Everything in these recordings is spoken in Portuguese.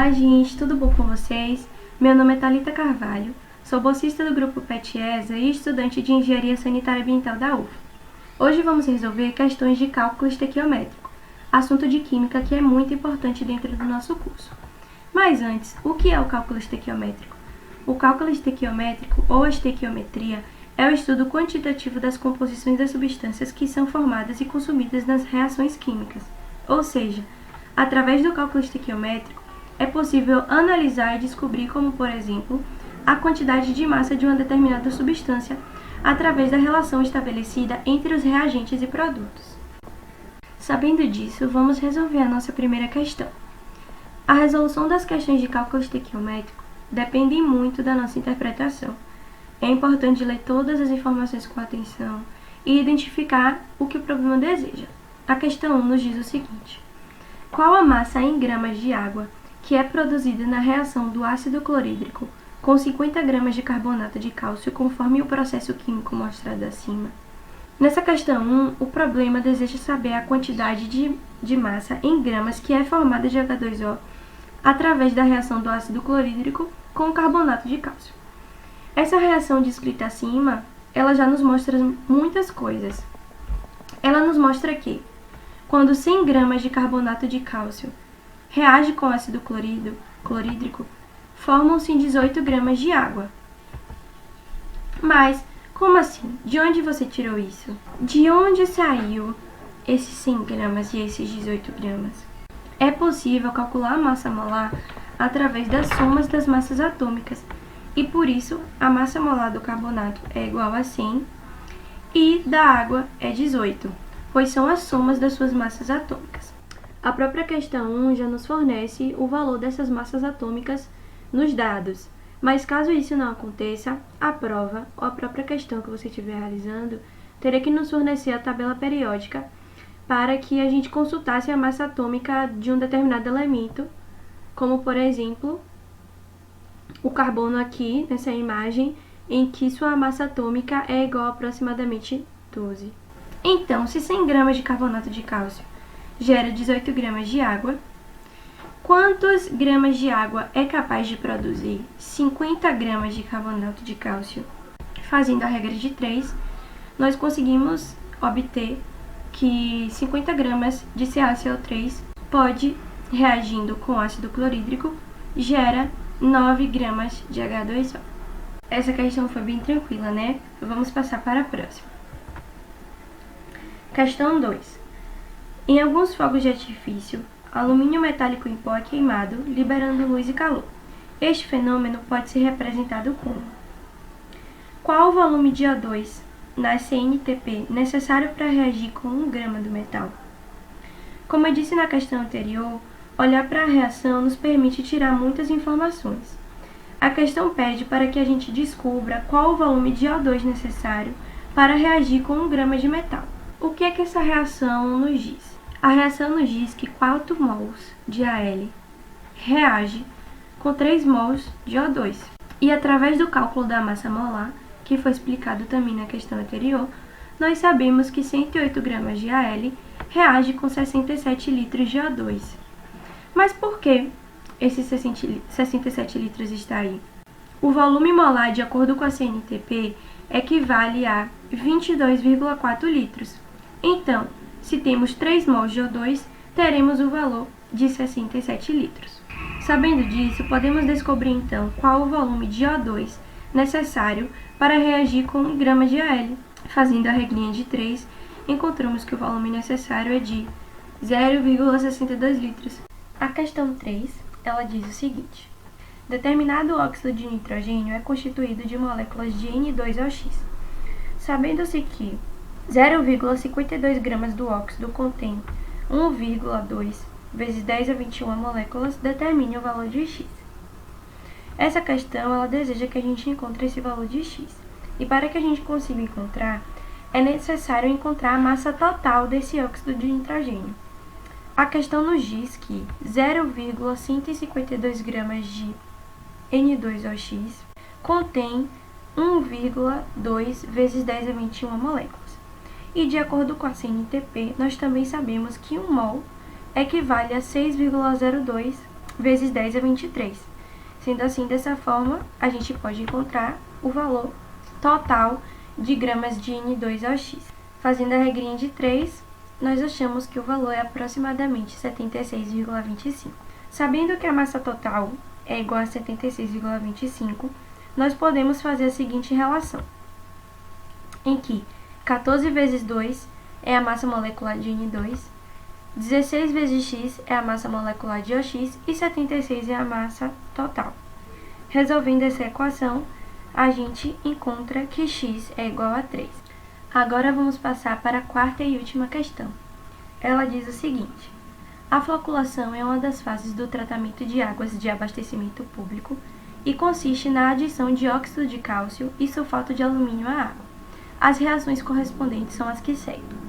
Olá, gente, tudo bom com vocês? Meu nome é Thalita Carvalho, sou bolsista do grupo PET-ESA e estudante de Engenharia Sanitária Ambiental da UF. Hoje vamos resolver questões de cálculo estequiométrico, assunto de química que é muito importante dentro do nosso curso. Mas antes, o que é o cálculo estequiométrico? O cálculo estequiométrico, ou estequiometria, é o estudo quantitativo das composições das substâncias que são formadas e consumidas nas reações químicas. Ou seja, através do cálculo estequiométrico, é possível analisar e descobrir como, por exemplo, a quantidade de massa de uma determinada substância através da relação estabelecida entre os reagentes e produtos. Sabendo disso, vamos resolver a nossa primeira questão. A resolução das questões de cálculo estequiométrico depende muito da nossa interpretação. É importante ler todas as informações com atenção e identificar o que o problema deseja. A questão 1 nos diz o seguinte: qual a massa em gramas de água que é produzida na reação do ácido clorídrico com 50 gramas de carbonato de cálcio, conforme o processo químico mostrado acima? Nessa questão 1, o problema deseja saber a quantidade de massa em gramas que é formada de H2O através da reação do ácido clorídrico com o carbonato de cálcio. Essa reação descrita acima, ela já nos mostra muitas coisas. Ela nos mostra que, quando 100 gramas de carbonato de cálcio reage com ácido clorídrico, formam-se 18 gramas de água. Mas, como assim? De onde você tirou isso? De onde saiu esses 100 gramas e esses 18 gramas? É possível calcular a massa molar através das somas das massas atômicas, e por isso a massa molar do carbonato é igual a 100 e da água é 18, pois são as somas das suas massas atômicas. A própria questão 1 já nos fornece o valor dessas massas atômicas nos dados, mas caso isso não aconteça, a prova ou a própria questão que você estiver realizando teria que nos fornecer a tabela periódica para que a gente consultasse a massa atômica de um determinado elemento, como por exemplo o carbono aqui nessa imagem, em que sua massa atômica é igual a aproximadamente 12. Então, se 100 gramas de carbonato de cálcio gera 18 gramas de água, quantos gramas de água é capaz de produzir 50 gramas de carbonato de cálcio? Fazendo a regra de 3, nós conseguimos obter que 50 gramas de CaCO3 pode, reagindo com ácido clorídrico, gera 9 gramas de H2O. Essa questão foi bem tranquila, né? Vamos passar para a próxima. Questão 2. Em alguns fogos de artifício, alumínio metálico em pó é queimado, liberando luz e calor. Este fenômeno pode ser representado como: qual o volume de O2 na CNTP necessário para reagir com 1 grama do metal? Como eu disse na questão anterior, olhar para a reação nos permite tirar muitas informações. A questão pede para que a gente descubra qual o volume de O2 necessário para reagir com 1 grama de metal. O que é que essa reação nos diz? A reação nos diz que 4 mols de Al reage com 3 mols de O2. E através do cálculo da massa molar, que foi explicado também na questão anterior, nós sabemos que 108 gramas de Al reage com 67 litros de O2. Mas por que esses 67 litros está aí? O volume molar, de acordo com a CNTP, equivale a 22,4 litros. Então, se temos 3 mols de O2, teremos o valor de 67 litros. Sabendo disso, podemos descobrir então qual o volume de O2 necessário para reagir com 1 grama de Al. Fazendo a regrinha de 3, encontramos que o volume necessário é de 0,62 litros. A questão 3, ela diz o seguinte: determinado óxido de nitrogênio é constituído de moléculas de N2OX. Sabendo-se que 0,52 gramas do óxido contém 1,2 vezes 10 a 21 moléculas, determine o valor de X. Essa questão ela deseja que a gente encontre esse valor de X. E para que a gente consiga encontrar, é necessário encontrar a massa total desse óxido de nitrogênio. A questão nos diz que 0,152 gramas de N2OX contém 1,2 vezes 10 a 21 moléculas. E de acordo com a CNTP, nós também sabemos que 1 mol equivale a 6,02 vezes 10 é 23. Sendo assim, dessa forma, a gente pode encontrar o valor total de gramas de N2 ao X. Fazendo a regrinha de 3, nós achamos que o valor é aproximadamente 76,25. Sabendo que a massa total é igual a 76,25, nós podemos fazer a seguinte relação, em que 14 vezes 2 é a massa molecular de N2, 16 vezes x é a massa molecular de OX e 76 é a massa total. Resolvendo essa equação, a gente encontra que x é igual a 3. Agora vamos passar para a quarta e última questão. Ela diz o seguinte: a floculação é uma das fases do tratamento de águas de abastecimento público e consiste na adição de óxido de cálcio e sulfato de alumínio à água. As reações correspondentes são as que seguem.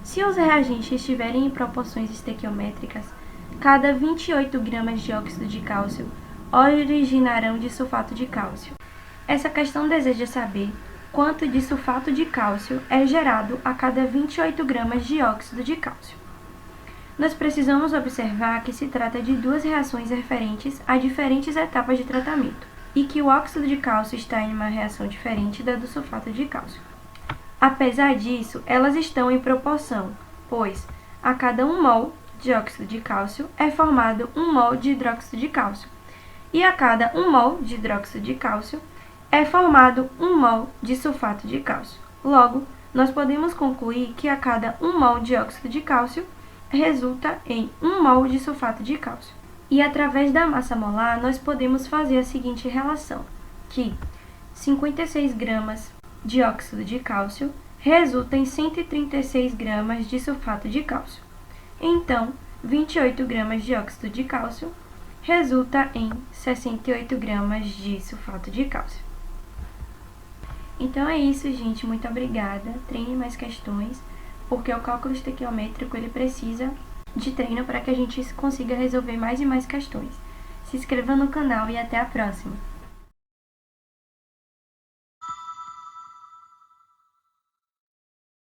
Se os reagentes estiverem em proporções estequiométricas, cada 28 gramas de óxido de cálcio originarão de sulfato de cálcio. Essa questão deseja saber quanto de sulfato de cálcio é gerado a cada 28 gramas de óxido de cálcio. Nós precisamos observar que se trata de duas reações referentes a diferentes etapas de tratamento e que o óxido de cálcio está em uma reação diferente da do sulfato de cálcio. Apesar disso, elas estão em proporção, pois a cada 1 mol de óxido de cálcio é formado 1 mol de hidróxido de cálcio, e a cada 1 mol de hidróxido de cálcio é formado 1 mol de sulfato de cálcio. Logo, nós podemos concluir que a cada 1 mol de óxido de cálcio resulta em 1 mol de sulfato de cálcio. E através da massa molar, nós podemos fazer a seguinte relação, que 56 gramas de óxido de cálcio resulta em 136 gramas de sulfato de cálcio. Então, 28 gramas de óxido de cálcio resulta em 68 gramas de sulfato de cálcio. Então é isso, gente. Muito obrigada. Treine mais questões, porque o cálculo estequiométrico ele precisa de treino para que a gente consiga resolver mais e mais questões. Se inscreva no canal e até a próxima!